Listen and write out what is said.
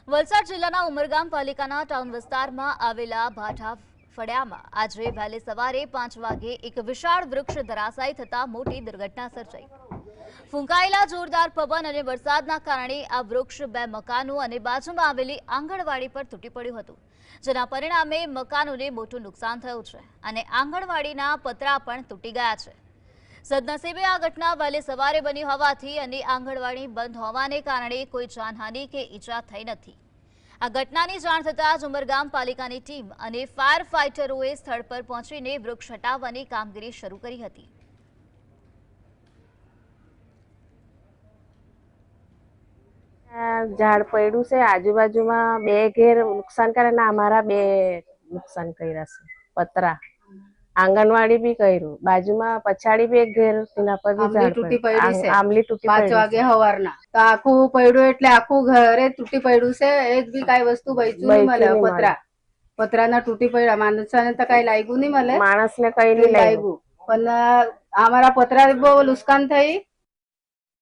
વલસાડ જિલ્લાના ઉમરગામ પાલિકાના ટાઉન વિસ્તારમાં આવેલા ભાઠા ફળિયામાં આજે વહેલી સવારે 5 વાગે એક વિશાળ વૃક્ષ ધરાશાયી થતા મોટી દુર્ઘટના સર્જાઈ। ફૂંકાયેલા જોરદાર પવન અને વરસાદના કારણે આ વૃક્ષ બે મકાનો અને બાજુમાં આવેલી આંગણવાડી પર તૂટી પડ્યું હતું, જેના પરિણામે મકાનોને મોટું નુકસાન થયું છે અને આંગણવાડીના પતરા પણ તૂટી ગયા છે। સદનસીબે આ ઘટના વહેલી સવારે બની હોવાથી અને આંગણવાડી બંધ હોવાને કારણે કોઈ જાનહાનિ કે ઈજા થઈ નથી। આ ઘટનાની જાણ થતાં જ ઉમરગામ પાલિકાની ટીમ અને ફાયર ફાઇટરોએ સ્થળ પર પહોંચીને વૃક્ષ હટાવવાની કામગીરી શરૂ કરી હતી। ઝાડ પડ્યું છે આજુબાજુમાં બે ઘેર નુકસાન કરે ને અમારા બે નુકસાન કર્યા છે પતરા આંગણવાડી બી કર્યું બાજુમાં પછાડી બી એક ઘેર તેના પર બી ઝાડ તૂટી પડ્યું છે આમલી તૂટી 5 વાગે સવારના તો આખું પડ્યું એટલે આખું ઘરે તૂટી પડ્યું છે। એક બી કઈ વસ્તુ બચ્યું નહીં મળે। પતરાના તૂટી પડ્યા માણસને તો કઈ લાગ્યું નહીં મળે, માણસને કઈ નહીં લાગ્યું પણ અમારા પતરા બહુ નુકસાન થઈ।